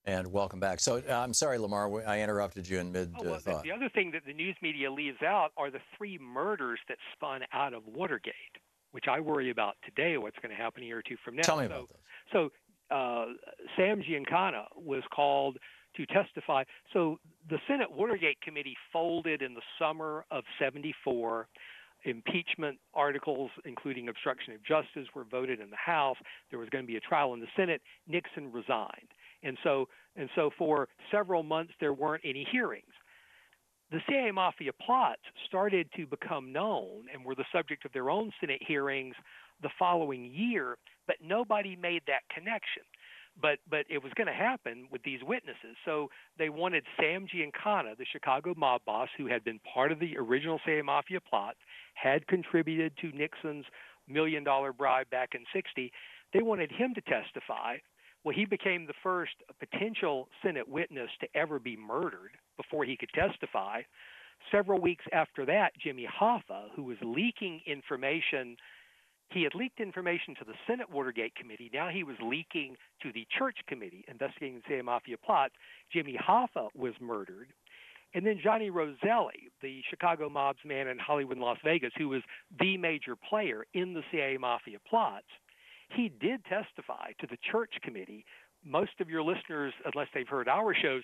And welcome back. So I'm sorry, Lamar, I interrupted you in mid-thought. The other thing that the news media leaves out are the 3 murders that spun out of Watergate, which I worry about today, what's going to happen a year or two from now. Tell me about those. So Sam Giancana was called to testify. So the Senate Watergate Committee folded in the summer of '74. Impeachment articles, including obstruction of justice, were voted in the House. There was going to be a trial in the Senate. Nixon resigned. And so for several months, there weren't any hearings. The CIA Mafia plots started to become known and were the subject of their own Senate hearings the following year, but nobody made that connection. But it was going to happen with these witnesses. So they wanted Sam Giancana, the Chicago mob boss who had been part of the original CIA Mafia plot, had contributed to Nixon's $1 million bribe back in '60. They wanted him to testify. Well, he became the first potential Senate witness to ever be murdered before he could testify. Several weeks after that, Jimmy Hoffa, who was leaking information, he had leaked information to the Senate Watergate Committee. Now he was leaking to the Church Committee investigating the CIA Mafia plots. Jimmy Hoffa was murdered. And then Johnny Roselli, the Chicago mob's man in Hollywood and Las Vegas, who was the major player in the CIA Mafia plots, he did testify to the Church Committee. Most of your listeners, unless they've heard our shows,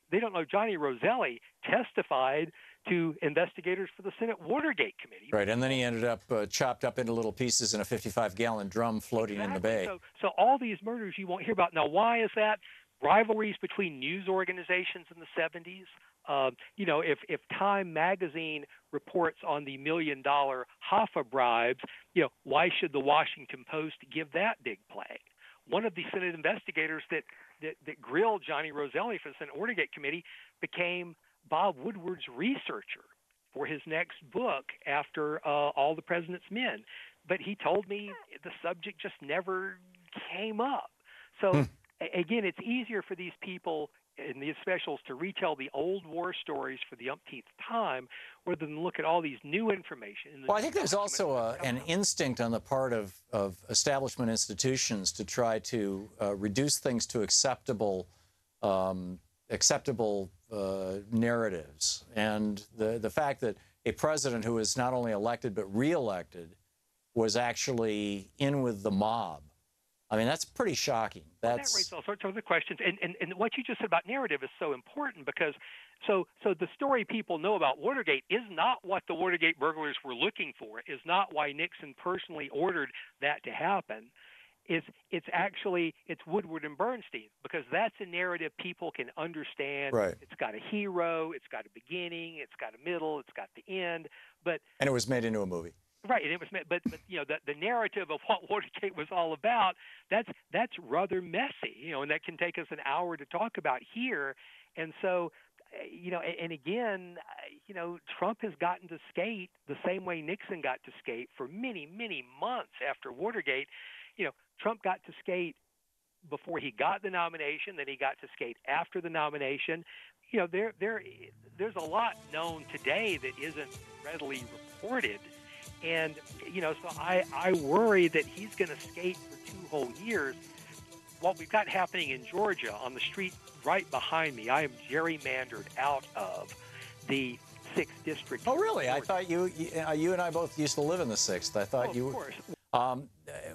they don't know Johnny Roselli testified to investigators for the Senate Watergate Committee. Right, and then he ended up chopped up into little pieces in a 55-gallon drum floating in the bay. So all these murders you won't hear about. Now, why is that? Rivalries between news organizations in the '70s. If Time magazine reports on the $1 million Hoffa bribes, why should the Washington Post give that big play? One of the Senate investigators that grilled Johnny Roselli for the Senate Watergate Committee became Bob Woodward's researcher for his next book after All the President's Men. But he told me the subject just never came up. So, again, it's easier for these people in these specials to retell the old war stories for the umpteenth time rather than look at all these new information. Well, I think there's also an instinct on the part of establishment institutions to try to reduce things to acceptable narratives. And the fact that a president who is not only elected but reelected was actually in with the mob, I mean, that's pretty shocking. That raises all sorts of other questions. And what you just said about narrative is so important because so the story people know about Watergate is not what the Watergate burglars were looking for, is not why Nixon personally ordered that to happen. It's Woodward and Bernstein, because that's a narrative people can understand. Right. It's got a hero, it's got a beginning, it's got a middle, it's got the end. And it was made into a movie. Right, and it was, but the narrative of what Watergate was all about, that's rather messy, and that can take us an hour to talk about here. And so, and again, Trump has gotten to skate the same way Nixon got to skate for many, many months after Watergate. Trump got to skate before he got the nomination, then he got to skate after the nomination. There's a lot known today that isn't readily reported. And, so I worry that he's going to skate for 2 whole years. What we've got happening in Georgia on the street right behind me, I am gerrymandered out of the 6th district. Oh, really? I thought you and I both used to live in the 6th. I thought Of course.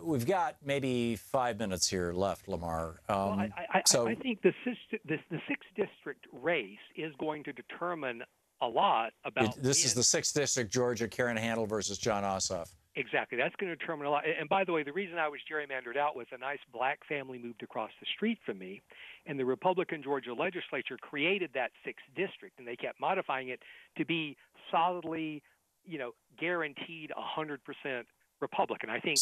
We've got maybe 5 minutes here left, Lamar. I think the 6th district race is going to determine a lot about this is the 6th District, Georgia, Karen Handel versus John Ossoff. Exactly. That's going to determine a lot. And by the way, the reason I was gerrymandered out was a nice black family moved across the street from me, and the Republican Georgia legislature created that 6th district, and they kept modifying it to be solidly, guaranteed 100% Republican. I think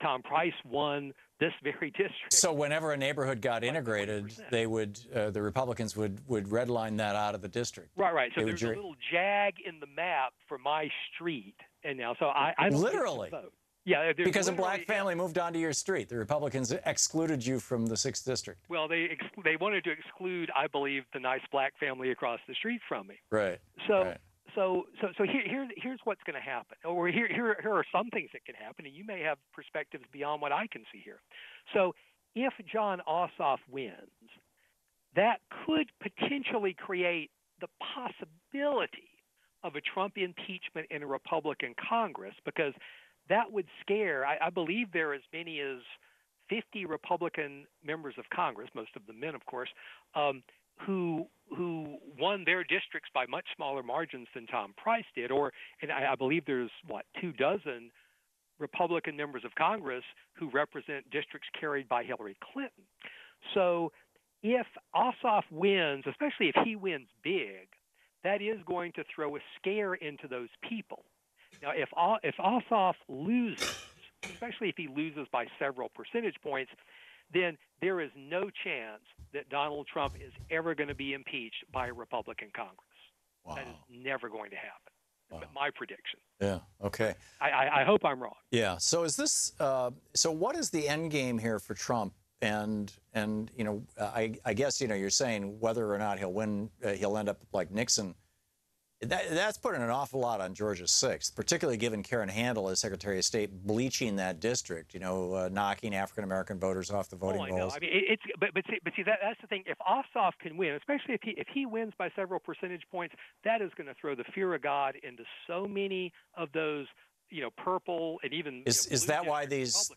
Tom Price won this very district. So whenever a neighborhood got integrated, they would the Republicans would redline that out of the district. Right. So there's a little jag in the map for my street, and now I don't literally vote. Yeah, because a black family moved onto your street. The Republicans excluded you from the 6th district. Well, they wanted to exclude, I believe, the nice black family across the street from me. Right. So here's what's going to happen, or here are some things that can happen, and you may have perspectives beyond what I can see here. So if John Ossoff wins, that could potentially create the possibility of a Trump impeachment in a Republican Congress, because that would scare, I believe there are as many as 50 Republican members of Congress, most of them men, of course, who won their districts by much smaller margins than Tom Price did, and I believe there's 24 Republican members of Congress who represent districts carried by Hillary Clinton. So if Ossoff wins, especially if he wins big, that is going to throw a scare into those people. Now, if Ossoff loses, especially if he loses by several percentage points, then there is no chance that Donald Trump is ever going to be impeached by a Republican Congress. Wow. That is never going to happen. Wow. My prediction. Yeah. Okay. I hope I'm wrong. Yeah. So is this? So what is the end game here for Trump? And you know, I guess you're saying whether or not he'll win, he'll end up like Nixon. That's putting an awful lot on Georgia 6th, particularly given Karen Handel as Secretary of State bleaching that district, knocking African-American voters off the voting rolls. I mean, but see that's the thing. If Ossoff can win, especially if he wins by several percentage points, that is going to throw the fear of God into so many of those, purple and even is that why these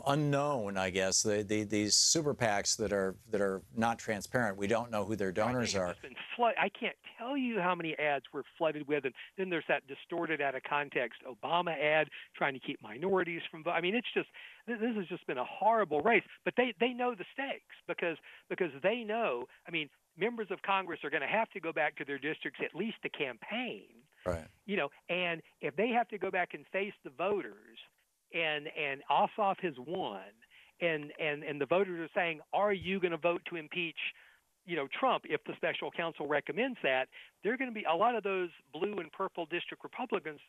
unknown, I guess, these super PACs that are not transparent. We don't know who their donors are. I can't tell you how many ads we're flooded with, and then there's that distorted, out of context Obama ad trying to keep minorities from voting. I mean, this has just been a horrible race. But they know the stakes because they know. I mean, members of Congress are going to have to go back to their districts at least to campaign. Right. And if they have to go back and face the voters, and Ossoff has won, and the voters are saying, are you going to vote to impeach, Trump if the special counsel recommends that? They're going to be, a lot of those blue and purple district Republicans,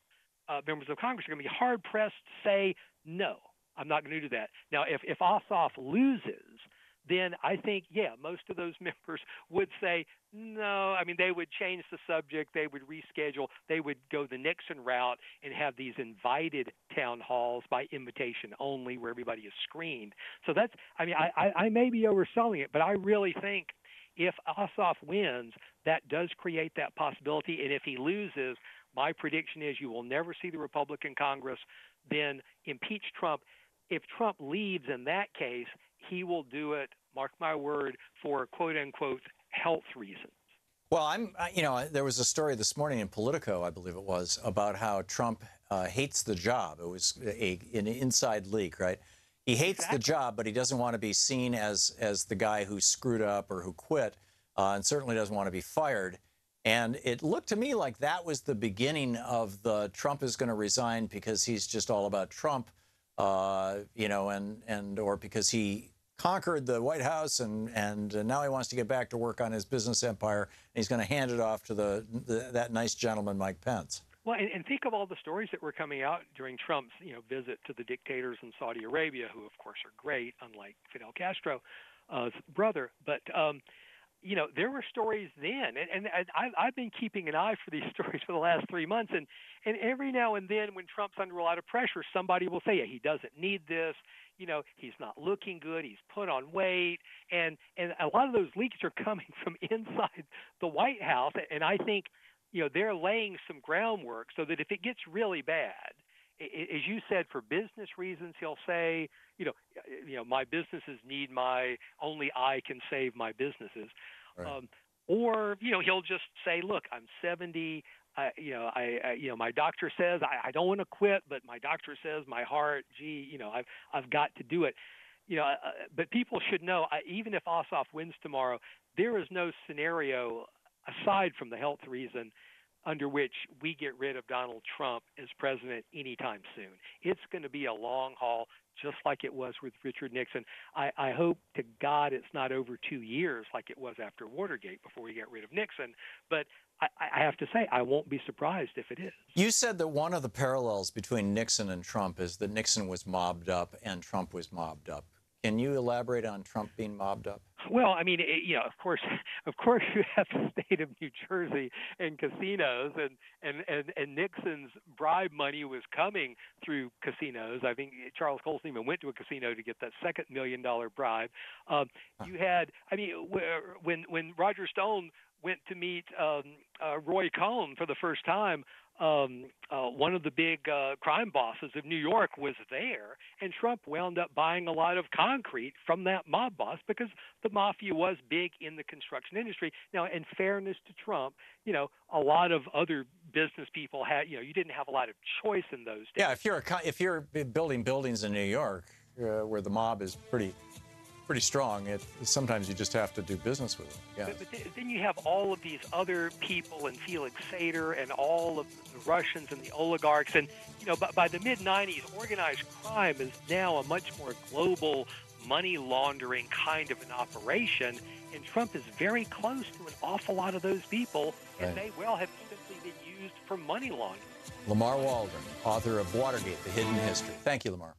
members of Congress, are going to be hard pressed to say, no, I'm not going to do that. Now, if Ossoff loses, then I think, most of those members would say no. I mean, they would change the subject. They would reschedule. They would go the Nixon route and have these invited town halls by invitation only where everybody is screened. So that's, I mean, I may be overselling it, but I really think if Ossoff wins, that does create that possibility. And if he loses, my prediction is you will never see the Republican Congress then impeach Trump. If Trump leaves in that case, he will do it, mark my word, for quote-unquote health reasons. Well, there was a story this morning in Politico, I believe it was, about how Trump hates the job. It was an inside leak, right? He hates the job, but he doesn't want to be seen as the guy who screwed up or who quit, and certainly doesn't want to be fired. And it looked to me like that was the beginning of the Trump is going to resign because he's just all about Trump, or because he conquered the White House and now he wants to get back to work on his business empire, and he's going to hand it off to that nice gentleman, Mike Pence. Well, and think of all the stories that were coming out during Trump's, visit to the dictators in Saudi Arabia, who of course are great, unlike Fidel Castro's brother. But there were stories then, and I've been keeping an eye for these stories for the last 3 months, and every now and then when Trump's under a lot of pressure, somebody will say, he doesn't need this. He's not looking good. He's put on weight. And a lot of those leaks are coming from inside the White House. And I think, they're laying some groundwork so that if it gets really bad, as you said, for business reasons, he'll say, my businesses need only I can save my businesses. Right. Or, he'll just say, look, I'm 70. My doctor says I don't want to quit, but my doctor says my heart, I've got to do it. But people should know, even if Ossoff wins tomorrow, there is no scenario aside from the health reason under which we get rid of Donald Trump as president anytime soon. It's going to be a long haul, just like it was with Richard Nixon. I hope to God it's not over 2 years like it was after Watergate before we get rid of Nixon. But I have to say, I won't be surprised if it is. You said that one of the parallels between Nixon and Trump is that Nixon was mobbed up and Trump was mobbed up. Can you elaborate on Trump being mobbed up? Well, I mean, of course, you have the state of New Jersey and casinos, and Nixon's bribe money was coming through casinos. I think Charles Colson even went to a casino to get that second $1 million bribe. You had, I mean, when Roger Stone went to meet Roy Cohn for the first time, one of the big crime bosses of New York was there, and Trump wound up buying a lot of concrete from that mob boss because the mafia was big in the construction industry. Now, in fairness to Trump, a lot of other business people had, you didn't have a lot of choice in those days. Yeah, if you're building buildings in New York where the mob is pretty strong, sometimes you just have to do business with them. Yeah. But then you have all of these other people, and Felix Sater, and all of the Russians and the oligarchs, and by the mid-'90s, organized crime is now a much more global money laundering kind of an operation, and Trump is very close to an awful lot of those people, and they well have simply been used for money laundering. Lamar Waldron, author of Watergate: The Hidden History. Thank you, Lamar.